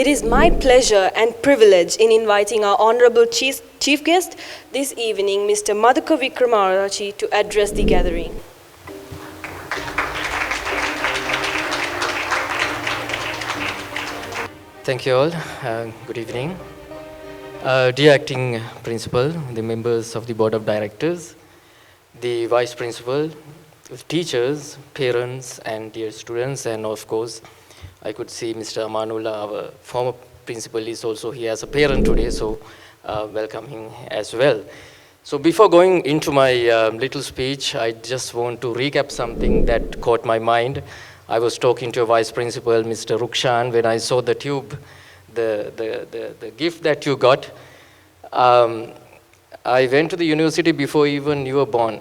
It is my pleasure and privilege in inviting our Honorable Chief Guest this evening, Mr. Madhuka Wickramararachi, to address the gathering. Thank you all. Good evening. Dear Acting Principal, the members of the Board of Directors, the Vice Principal, teachers, parents, and dear students, and of course, I could see Mr. Amanullah, our former principal, is also here as a parent today, so welcome him as well. So before going into my little speech, I just want to recap something that caught my mind. I was talking to a vice principal, Mr. Rukshan, when I saw the tube, the gift that you got. I went to the university before even you were born.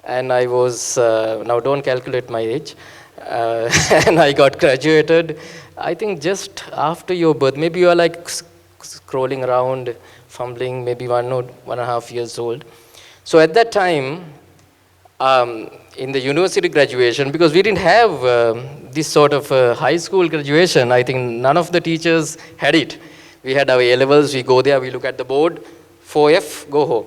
And I was, now don't calculate my age, and I got graduated, I think just after your birth. Maybe you are like scrolling around, fumbling, maybe 1.5 years old. So at that time, in the university graduation, because we didn't have this sort of high school graduation, I think none of the teachers had it. We had our A-levels, we go there, we look at the board, 4F, go home.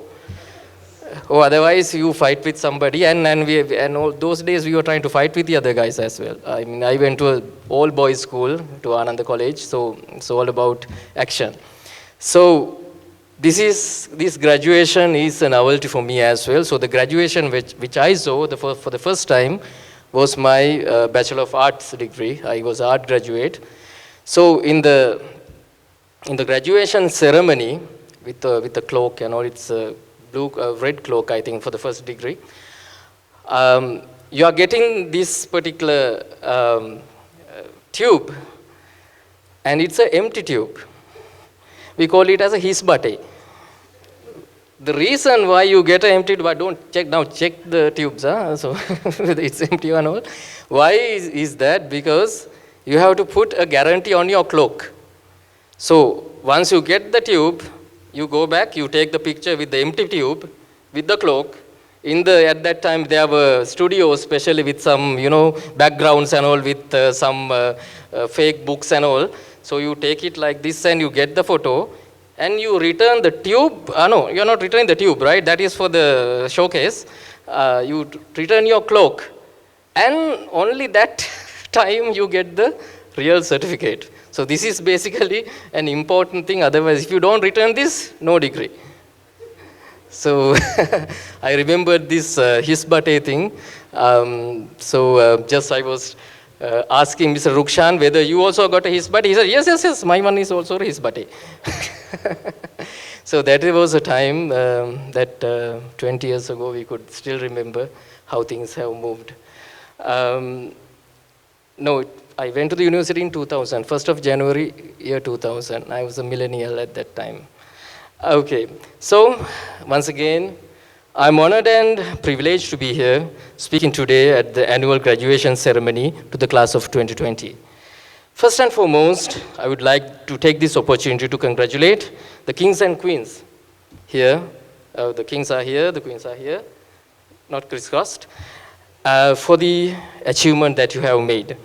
Or otherwise you fight with somebody, and all those days we were trying to fight with the other guys as well. I mean, I went to an all-boys school, to Ananda College, so it's all about action. So this graduation is a novelty for me as well. So the graduation which I saw for the first time was my Bachelor of Arts degree. I was an art graduate. So in the graduation ceremony, with the cloak and all, it's red cloak, I think, for the first degree. You are getting this particular tube, and it's an empty tube. We call it as a hisbate. The reason why you get an empty tube, don't check now, check the tubes, so it's empty or not. Why is that? Because you have to put a guarantee on your cloak. So once you get the tube, you go back, you take the picture with the empty tube, with the cloak. At that time, there were studios, especially with some, backgrounds and all, with some fake books and all. So you take it like this and you get the photo, and you return the tube. No, you're not returning the tube, right? That is for the showcase. You return your cloak, and only that time you get the real certificate. So this is basically an important thing. Otherwise, if you don't return this, no degree. So I remembered this hisbate thing. Just I was asking Mr. Rukshan whether you also got a hisbate. He said, yes, my one is also a hisbate. So that was a time that 20 years ago we could still remember how things have moved. I went to the university in 2000, 1st of January, year 2000. I was a millennial at that time. Okay, so once again, I'm honored and privileged to be here speaking today at the annual graduation ceremony to the class of 2020. First and foremost, I would like to take this opportunity to congratulate the kings and queens here. The kings are here, the queens are here, not crisscrossed, for the achievement that you have made.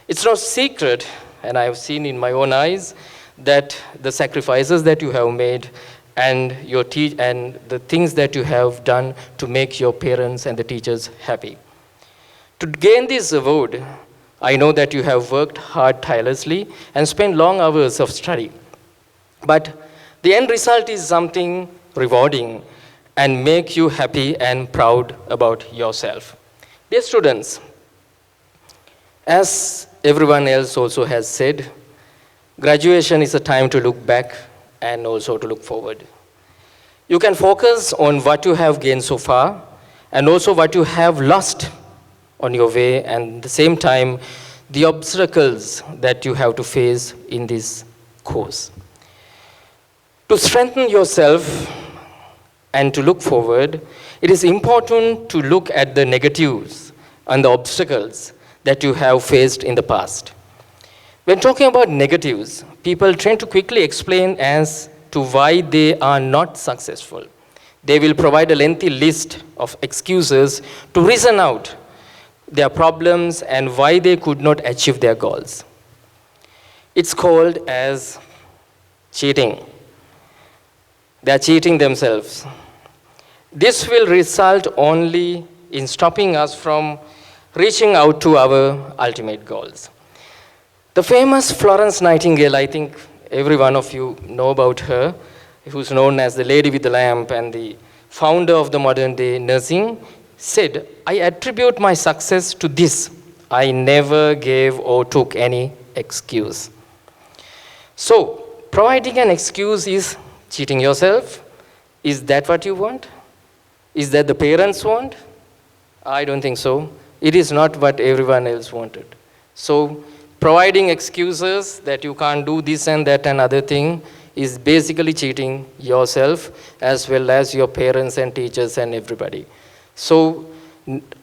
It's no secret, and I have seen in my own eyes, that the sacrifices that you have made and and the things that you have done to make your parents and the teachers happy. To gain this award, I know that you have worked hard tirelessly and spent long hours of study. But the end result is something rewarding and make you happy and proud about yourself. Dear students, as everyone else also has said, graduation is a time to look back and also to look forward. You can focus on what you have gained so far and also what you have lost on your way, and at the same time, the obstacles that you have to face in this course. To strengthen yourself and to look forward, it is important to look at the negatives and the obstacles that you have faced in the past. When talking about negatives, people tend to quickly explain as to why they are not successful. They will provide a lengthy list of excuses to reason out their problems and why they could not achieve their goals. It's called as cheating. They are cheating themselves. This will result only in stopping us from reaching out to our ultimate goals. The famous Florence Nightingale, I think every one of you know about her, who's known as the Lady with the Lamp and the founder of the modern day nursing, said, "I attribute my success to this. I never gave or took any excuse." So, providing an excuse is cheating yourself. Is that what you want? Is that the parents want? I don't think so. It is not what everyone else wanted. So, providing excuses that you can't do this and that and other thing is basically cheating yourself as well as your parents and teachers and everybody. So,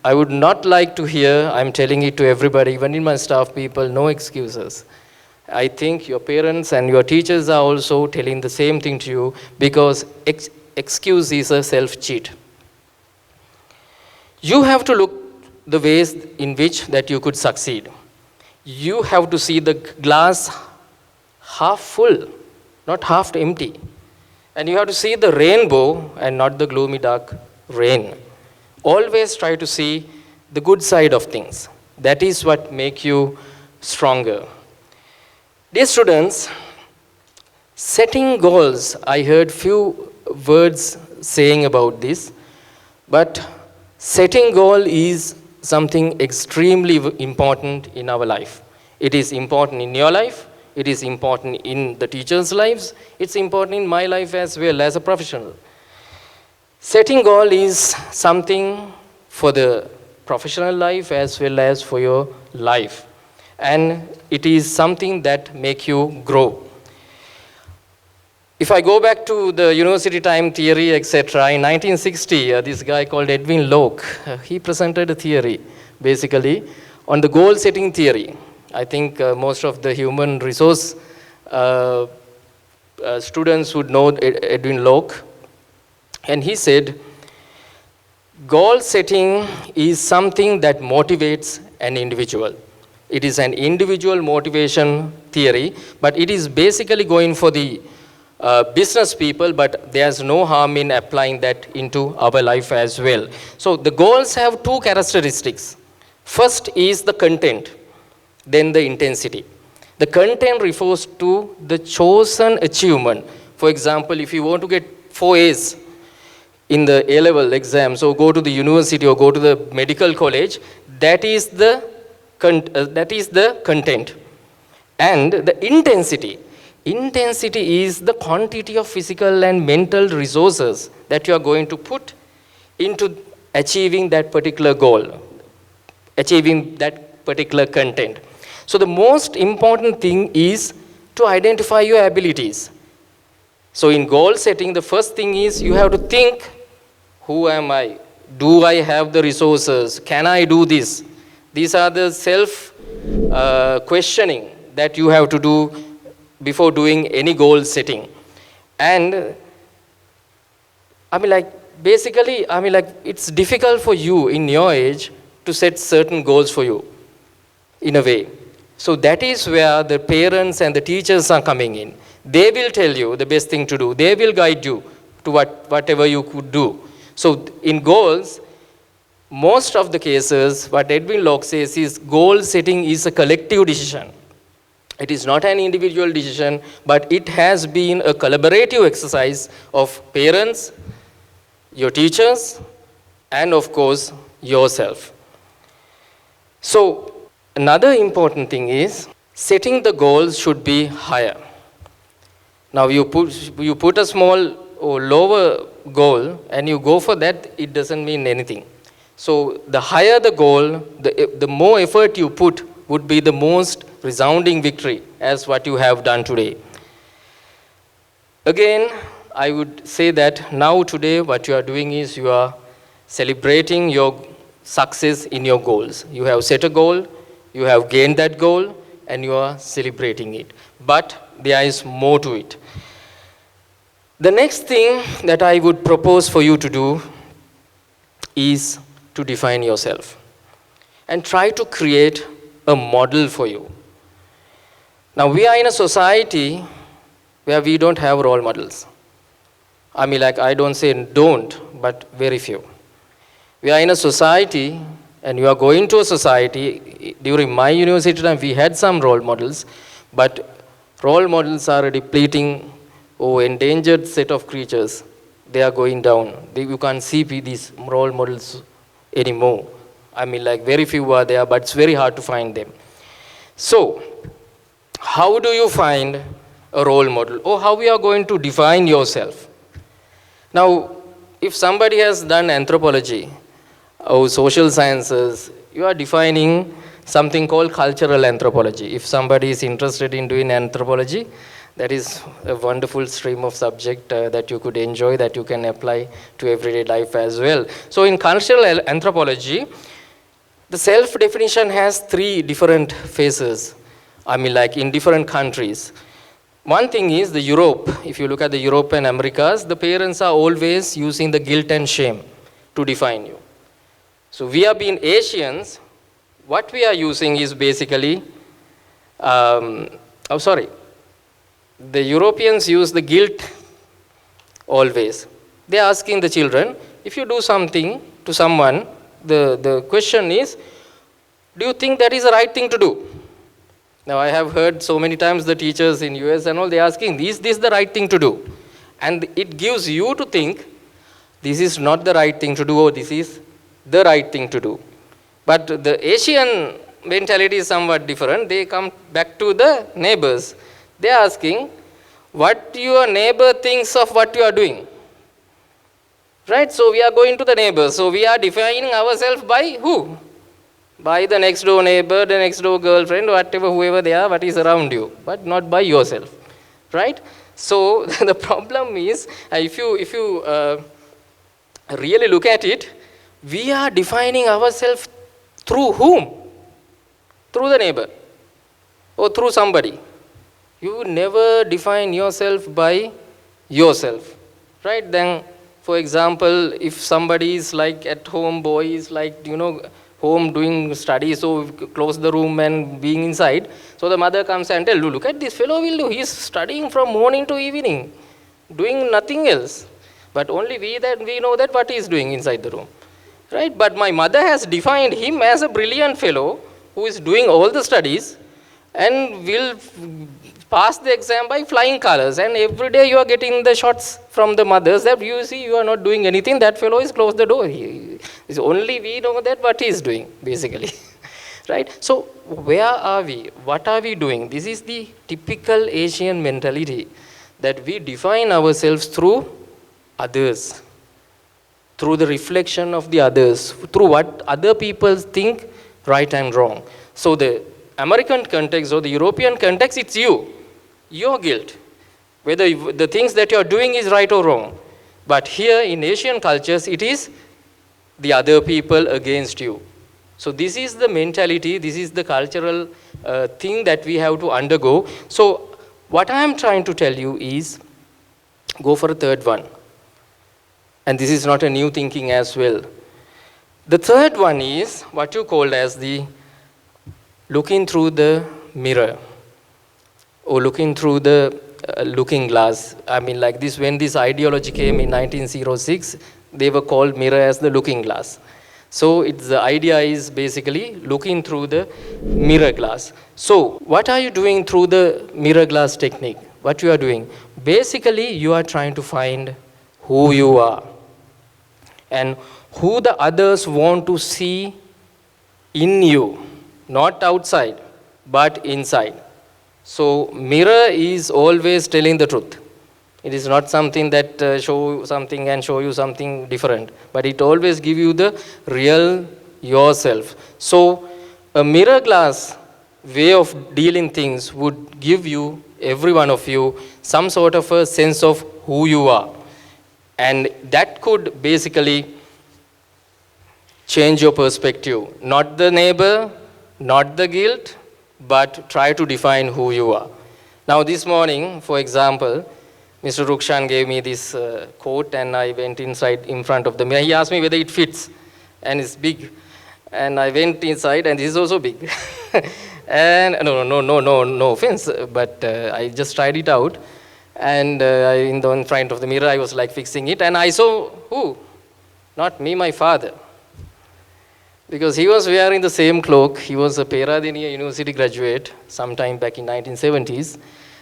I would not like to hear, I'm telling it to everybody, even in my staff people, no excuses. I think your parents and your teachers are also telling the same thing to you, because excuse is a self-cheat. You have to look the ways in which that you could succeed. You have to see the glass half full, not half empty. And you have to see the rainbow and not the gloomy dark rain. Always try to see the good side of things. That is what makes you stronger. Dear students, setting goals, I heard few words saying about this, but setting goal is something extremely important in our life. It is important in your life, it is important in the teachers' lives, it's important in my life as well as a professional. Setting goal is something for the professional life as well as for your life. And it is something that makes you grow. If I go back to the university time theory, etc., in 1960, this guy called Edwin Locke, he presented a theory, basically, on the goal-setting theory. I think most of the human resource students would know Edwin Locke. And he said, goal-setting is something that motivates an individual. It is an individual motivation theory, but it is basically going for the business people, but there's no harm in applying that into our life as well. So the goals have two characteristics. First is the content, then the intensity. The content refers to the chosen achievement. For example, if you want to get 4 A's in the A-level exam, so go to the university or go to the medical college, that is the content. And the intensity. Intensity is the quantity of physical and mental resources that you are going to put into achieving that particular goal, achieving that particular content. So the most important thing is to identify your abilities. So in goal setting, the first thing is you have to think, who am I? Do I have the resources? Can I do this? These are the self-questioning that you have to do before doing any goal setting. And basically, it's difficult for you in your age to set certain goals for you, in a way. So that is where the parents and the teachers are coming in. They will tell you the best thing to do. They will guide you to whatever you could do. So in goals, most of the cases, what Edwin Locke says is goal setting is a collective decision. It is not an individual decision, but it has been a collaborative exercise of parents, your teachers, and of course, yourself. So, another important thing is setting the goals should be higher. Now, you put a small or lower goal and you go for that, it doesn't mean anything. So, the higher the goal, the more effort you put would be the most resounding victory as what you have done today. Again, I would say that now today what you are doing is you are celebrating your success in your goals. You have set a goal, you have gained that goal, and you are celebrating it. But there is more to it. The next thing that I would propose for you to do is to define yourself and try to create a model for you. Now, we are in a society where we don't have role models. I mean, like, I don't say don't, but very few. We are in a society, and you are going to a society. During my university time, we had some role models, but role models are depleting. Oh, endangered set of creatures, they are going down. You can't see these role models anymore. I mean, like, very few are there, but it's very hard to find them. So, how do you find a role model? Or how we are going to define yourself? Now, if somebody has done anthropology or social sciences, you are defining something called cultural anthropology. If somebody is interested in doing anthropology, that is a wonderful stream of subject that you could enjoy, that you can apply to everyday life as well. So in cultural anthropology, the self-definition has 3 different phases. I mean, like, in different countries. One thing is the Europe. If you look at the Europe and Americas, the parents are always using the guilt and shame to define you. So we are being Asians, what we are using is basically, the Europeans use the guilt always. They are asking the children, if you do something to someone, the question is, do you think that is the right thing to do? Now, I have heard so many times the teachers in US and all, they are asking, is this the right thing to do? And it gives you to think, this is not the right thing to do, or this is the right thing to do. But the Asian mentality is somewhat different. They come back to the neighbors. They are asking, what your neighbor thinks of what you are doing. Right? So we are going to the neighbors. So we are defining ourselves by who? By the next door neighbor, the next door girlfriend, whatever, whoever they are, what is around you, but not by yourself. Right? So the problem is, if you really look at it, we are defining ourselves through whom? Through the neighbor or through somebody. You never define yourself by yourself. Right? Then, for example, if somebody is like at home, boy is like, home doing study, so close the room and being inside. So the mother comes and tells, look at this fellow will do. He's studying from morning to evening, doing nothing else. But only we know that what he is doing inside the room. Right? But my mother has defined him as a brilliant fellow who is doing all the studies and will pass the exam by flying colors. And every day you are getting the shots from the mothers that you see you are not doing anything. That fellow is closed the door. It's only we know that what he is doing, basically. Right? So where are we? What are we doing? This is the typical Asian mentality, that we define ourselves through others, through the reflection of the others, through what other people think right and wrong. So the American context or the European context, it's you, your guilt, whether the things that you're doing is right or wrong. But here in Asian cultures, it is the other people against you. So this is the mentality, this is the cultural thing that we have to undergo. So what I am trying to tell you is, go for a third one. And this is not a new thinking as well. The third one is what you called as the looking through the mirror, or looking through the looking glass. I mean, like this, when this ideology came in 1906, they were called mirror as the looking glass. So the idea is basically looking through the mirror glass. So what are you doing through the mirror glass technique? What you are doing? Basically, you are trying to find who you are and who the others want to see in you, not outside, but inside. So mirror is always telling the truth. It is not something that show something and show you something different, but it always give you the real yourself. So a mirror glass way of dealing things would give you, every one of you, some sort of a sense of who you are. And that could basically change your perspective. Not the neighbor, not the guilt, but try to define who you are. Now this morning, for example, Mr. Rukshan gave me this coat and I went inside in front of the mirror. He asked me whether it fits and it's big. And I went inside and this is also big. And no offense, but I just tried it out. And in front of the mirror, I was like fixing it, and I saw who? Not me, my father. Because he was wearing the same cloak. He was a Peradeniya University graduate sometime back in 1970s.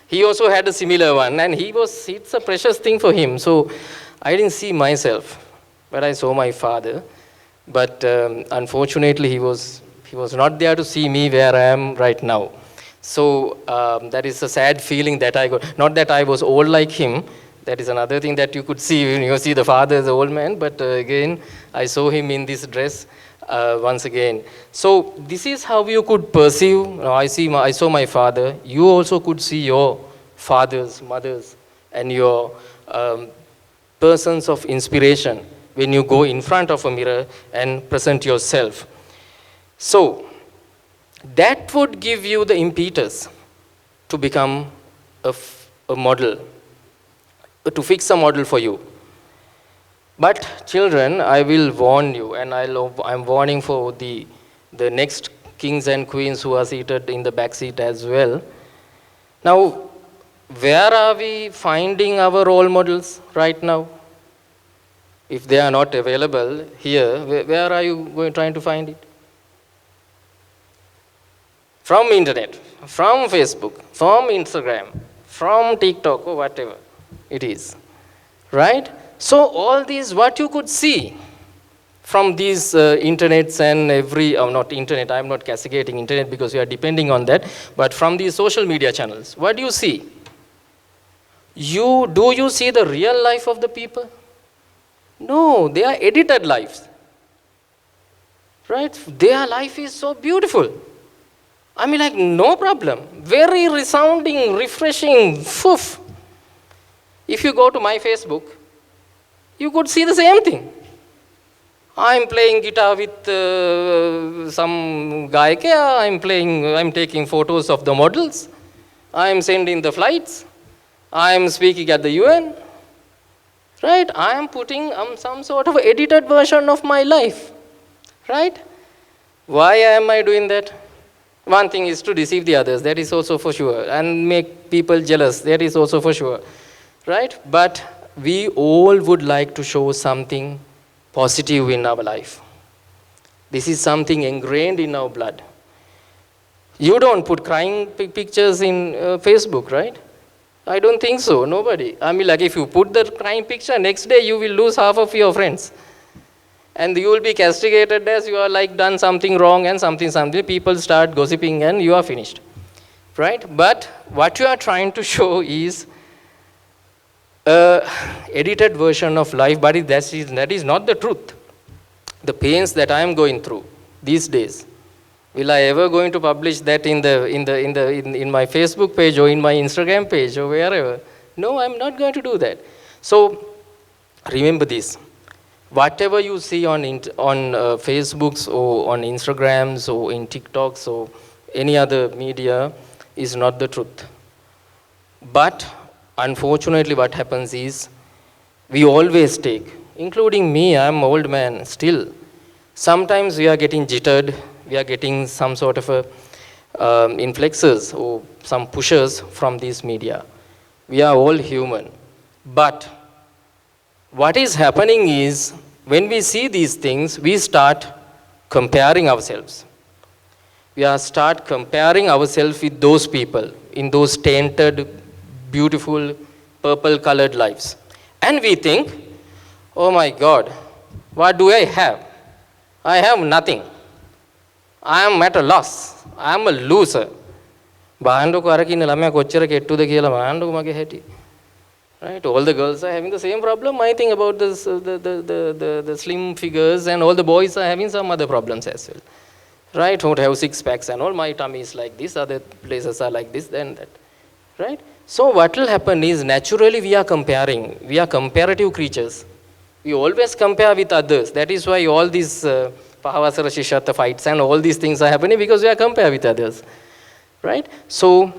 He also had a similar one, and it's a precious thing for him. So I didn't see myself, but I saw my father. But unfortunately, he was not there to see me where I am right now. So that is a sad feeling that I got. Not that I was old like him. That is another thing that you could see when you see the father as an old man. But again, I saw him in this dress once again. So this is how you could perceive. I saw my father. You also could see your fathers, mothers, and your persons of inspiration when you go in front of a mirror and present yourself. So that would give you the impetus to become a model, to fix a model for you. But children, I will warn you, and I'm warning for the next kings and queens who are seated in the back seat as well. Now, where are we finding our role models right now? If they are not available here, where are you trying to find it? From internet, from Facebook, from Instagram, from TikTok, or whatever it is, right? So all these, what you could see from these internets and not internet, I'm not castigating internet because we are depending on that, but from these social media channels, what do you see? Do you see the real life of the people? No, they are edited lives, right? Their life is so beautiful. I mean, like, no problem. Very resounding, refreshing, foof. If you go to my Facebook, you could see the same thing. I'm playing guitar with some gaika, I'm taking photos of the models, I'm sending the flights, I'm speaking at the UN, right? I'm putting some sort of edited version of my life, right? Why am I doing that? One thing is to deceive the others, that is also for sure, and make people jealous, that is also for sure, right? But we all would like to show something positive in our life. This is something ingrained in our blood. You don't put crying pictures in Facebook, right? I don't think so, nobody. I mean, like, if you put the crying picture, next day you will lose half of your friends. And you will be castigated as you are like done something wrong and something. People start gossiping and you are finished, right? But what you are trying to show is edited version of life, but that is not the truth. The pains that I am going through these days, will I ever going to publish that in my Facebook page or in my Instagram page or wherever? No, I'm not going to do that. So remember this: whatever you see on Facebooks or on Instagrams or in TikToks or any other media is not the truth. But unfortunately, what happens is we always take, including me, I'm an old man still. Sometimes we are getting jittered, we are getting some sort of influxes or some pushers from these media. We are all human. But what is happening is when we see these things, we start comparing ourselves. We start comparing ourselves with those people in those tainted, beautiful, purple-colored lives. And we think, oh my God, what do I have? I have nothing. I am at a loss. I am a loser. Right? All the girls are having the same problem. I think about this, the slim figures, and all the boys are having some other problems as well. Right? Don't have six packs and all. My tummy is like this. Other places are like this, then that. Right? So what will happen is naturally we are comparing. We are comparative creatures. We always compare with others. That is why all these Pahavasara Shishata fights and all these things are happening, because we are compared with others. Right? So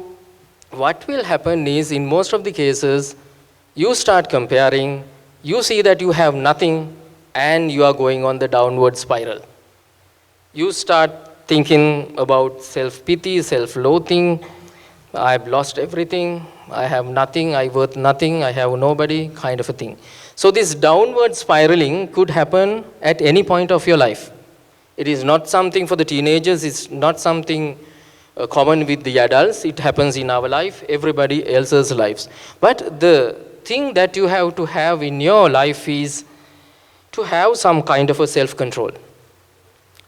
what will happen is, in most of the cases, you start comparing, you see that you have nothing, and you are going on the downward spiral. You start thinking about self-pity, self-loathing. I've lost everything. I have nothing. I worth nothing. I have nobody, kind of a thing. So this downward spiraling could happen at any point of your life. It is not something for the teenagers. It's not something common with the adults. It happens in our life, everybody else's lives. But the thing that you have to have in your life is to have some kind of a self-control.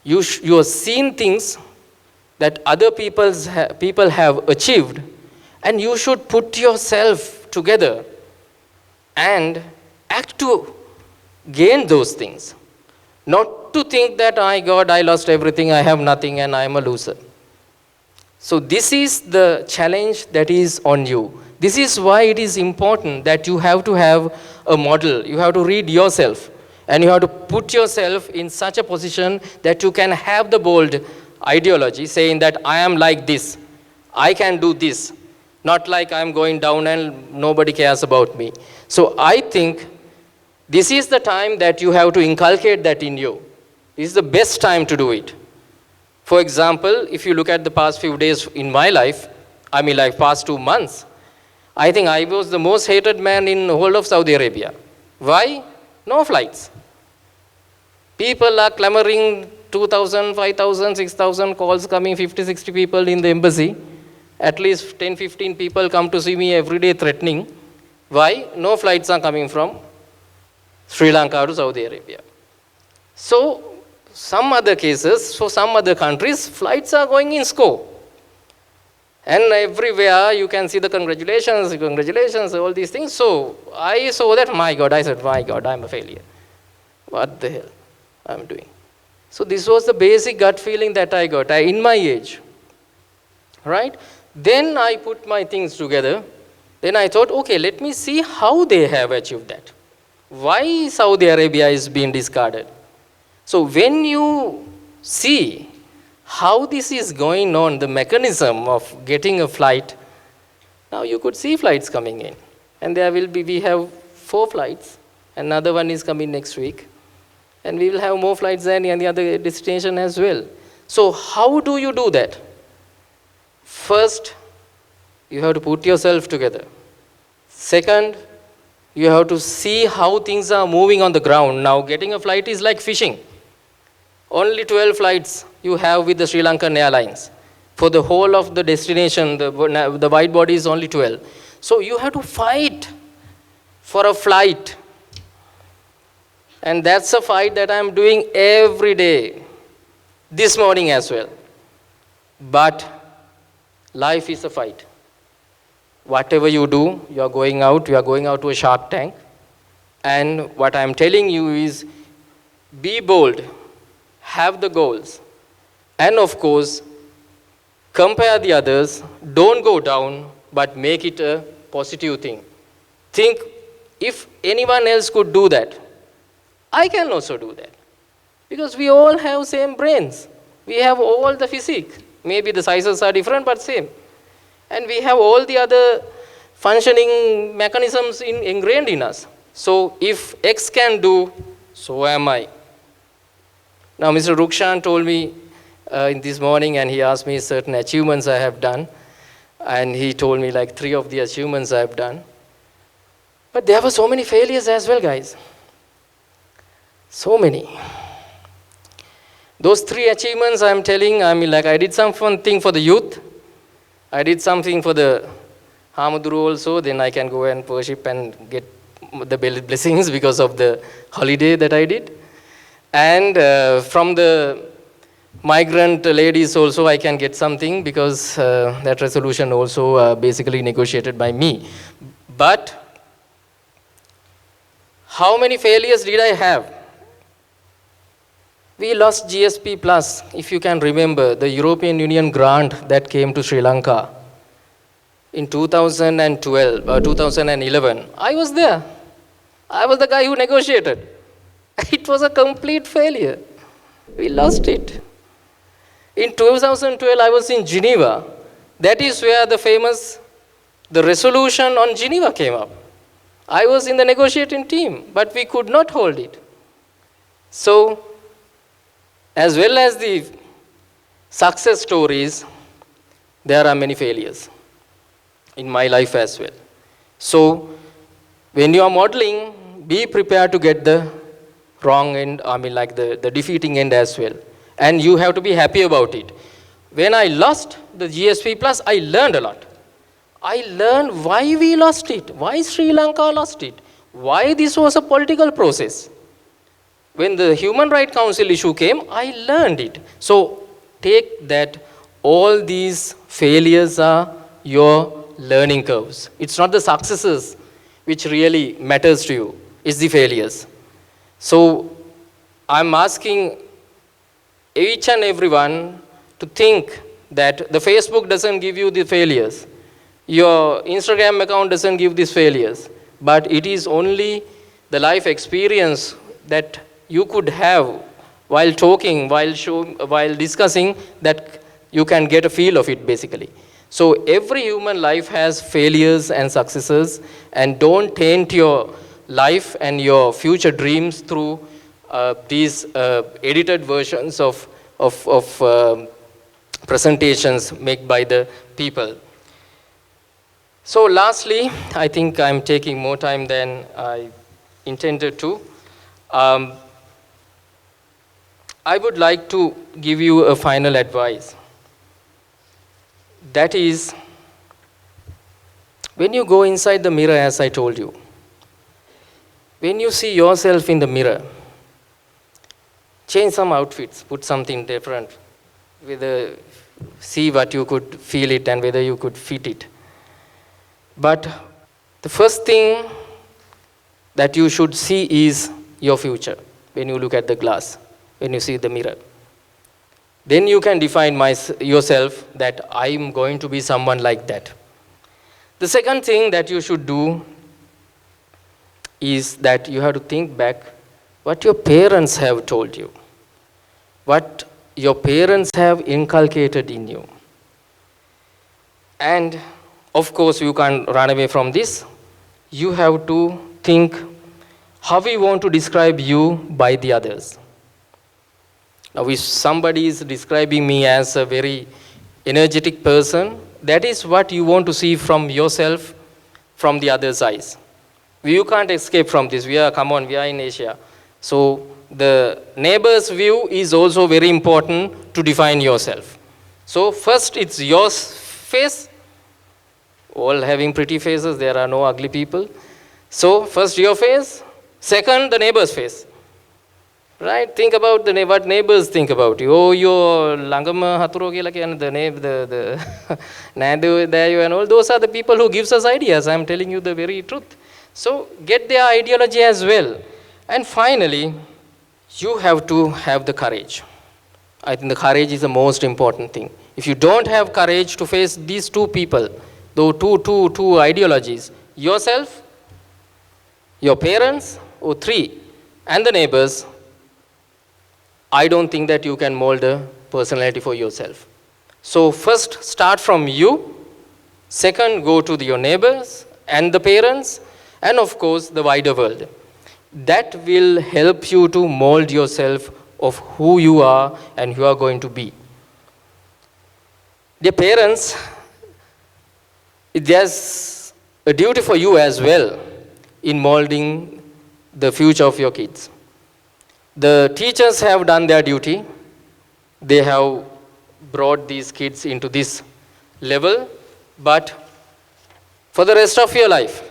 You are seeing things that other people have achieved, and you should put yourself together and act to gain those things. Not to think that, God, I lost everything, I have nothing, and I am a loser. So this is the challenge that is on you. This is why it is important that you have to have a model. You have to read yourself, and you have to put yourself in such a position that you can have the bold ideology saying that I am like this, I can do this, not like I am going down and nobody cares about me. So I think this is the time that you have to inculcate that in you. This is the best time to do it. For example, if you look at the past few days in my life, like past 2 months, I think I was the most hated man in the whole of Saudi Arabia. Why? No flights. People are clamoring 2,000, 5,000, 6,000 calls coming, 50, 60 people in the embassy. At least 10, 15 people come to see me every day threatening. Why? No flights are coming from Sri Lanka to Saudi Arabia. So, some other cases, for some other countries, flights are going in SCO. And everywhere you can see the congratulations, all these things. So, I saw that, I said, my God, I'm a failure. What the hell I'm doing? So, this was the basic gut feeling that I got in my age. Right? Then I put my things together. Then I thought, okay, let me see how they have achieved that. Why Saudi Arabia is being discarded? So when you see how this is going on, the mechanism of getting a flight, now you could see flights coming in. And we have 4 flights. Another one is coming next week. And we will have more flights than any other destination as well. So how do you do that? First, you have to put yourself together. Second, you have to see how things are moving on the ground. Now, getting a flight is like fishing. Only 12 flights you have with the Sri Lankan Airlines. For the whole of the destination, the wide body is only 12. So you have to fight for a flight. And that's a fight that I'm doing every day, this morning as well. But life is a fight. Whatever you do, you are going out to a Shark Tank. And what I'm telling you is, be bold, have the goals. And of course, compare the others, don't go down, but make it a positive thing. Think, if anyone else could do that, I can also do that. Because we all have same brains. We have all the physique. Maybe the sizes are different, but same. And we have all the other functioning mechanisms ingrained in us. So if X can do, so am I. Now, Mr. Rukshan told me in this morning, and he asked me certain achievements I have done. And he told me like 3 of the achievements I have done. But there were so many failures as well, guys. So many. Those 3 achievements I'm telling, I did something for the youth. I did something for the Hamaduru also. Then I can go and worship and get the blessings because of the holiday that I did. And from the migrant ladies also I can get something because that resolution also basically negotiated by me. But how many failures did I have? We lost GSP Plus, if you can remember, the European Union grant that came to Sri Lanka in 2012 or 2011. I was there. I was the guy who negotiated. It was a complete failure. We lost it. In 2012, I was in Geneva. That is where the resolution on Geneva came up. I was in the negotiating team, but we could not hold it. So, as well as the success stories, there are many failures in my life as well. So when you are modeling, be prepared to get the wrong end, I mean like the defeating end as well. And you have to be happy about it. When I lost the GSP Plus, I learned a lot. I learned why we lost it, why Sri Lanka lost it, why this was a political process. When the Human Rights Council issue came, I learned it. So take that all these failures are your learning curves. It's not the successes which really matters to you, it's the failures. So I'm asking each and everyone to think that the Facebook doesn't give you the failures. Your Instagram account doesn't give these failures, but it is only the life experience that you could have while talking, while discussing, that you can get a feel of it basically. So every human life has failures and successes, and don't taint your life and your future dreams through these edited versions of presentations made by the people. So lastly, I think I'm taking more time than I intended to. I would like to give you a final advice. That is, when you go inside the mirror, as I told you, when you see yourself in the mirror, change some outfits, put something different, see what you could feel it and whether you could fit it. But the first thing that you should see is your future when you look at the glass, when you see the mirror. Then you can define yourself that I'm going to be someone like that. The second thing that you should do is that you have to think back what your parents have told you, what your parents have inculcated in you. And of course, you can't run away from this. You have to think how we want to describe you by the others. Now, if somebody is describing me as a very energetic person, that is what you want to see from yourself, from the other's eyes. You can't escape from this. We are in Asia. So the neighbor's view is also very important to define yourself. So first it's your face, all having pretty faces, there are no ugly people. So first your face, second the neighbor's face. Right? Think about what neighbors think about you. Oh, you're langama haturo kiyala kiyana, the nadu there and all. Those are the people who gives us ideas. I'm telling you the very truth. So get their ideology as well. And finally, you have to have the courage. I think the courage is the most important thing. If you don't have courage to face these two people, those two ideologies, yourself, your parents, or three, and the neighbors, I don't think that you can mold a personality for yourself. So first, start from you. Second, go to your neighbors and the parents, and of course, the wider world. That will help you to mold yourself of who you are and who you are going to be. Dear parents, there's a duty for you as well in molding the future of your kids. The teachers have done their duty. They have brought these kids into this level, but for the rest of your life,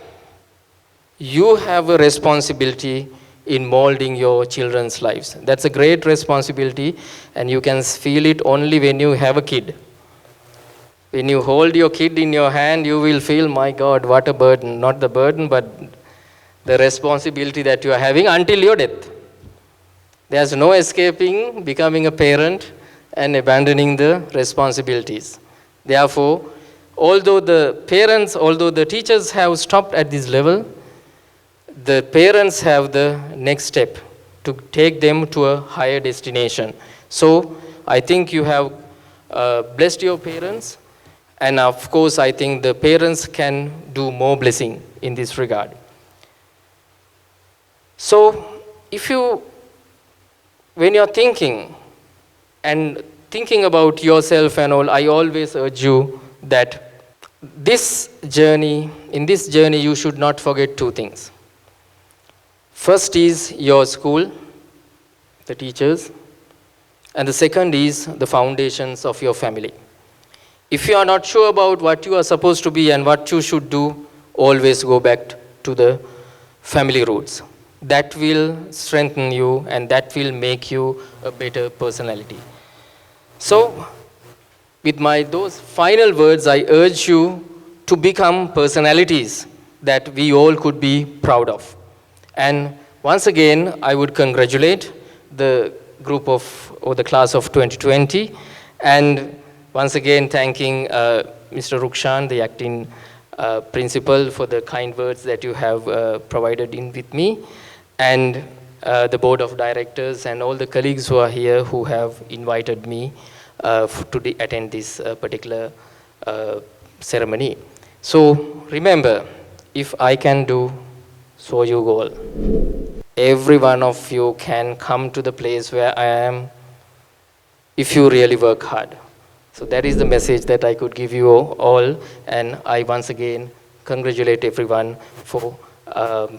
you have a responsibility in molding your children's lives. That's a great responsibility, and you can feel it only when you have a kid. When you hold your kid in your hand, you will feel, my God, what a burden. Not the burden, but the responsibility that you are having until your death. There's no escaping becoming a parent and abandoning the responsibilities. Therefore, although the teachers have stopped at this level, the parents have the next step to take them to a higher destination. So I think you have blessed your parents, and of course I think the parents can do more blessing in this regard. So when you're thinking and thinking about yourself and all, I always urge you that in this journey, you should not forget two things. First is your school, the teachers, and the second is the foundations of your family. If you are not sure about what you are supposed to be and what you should do, always go back to the family roots. That will strengthen you and that will make you a better personality. So, with those final words, I urge you to become personalities that we all could be proud of. And once again, I would congratulate the group or the class of 2020, and once again thanking Mr. Rukshan, the acting principal, for the kind words that you have provided in with me, and the board of directors and all the colleagues who are here who have invited me to attend this particular ceremony. So remember, if I can do, so you all. Every one of you can come to the place where I am if you really work hard. So that is the message that I could give you all, and I once again congratulate everyone for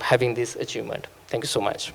having this achievement. Thank you so much.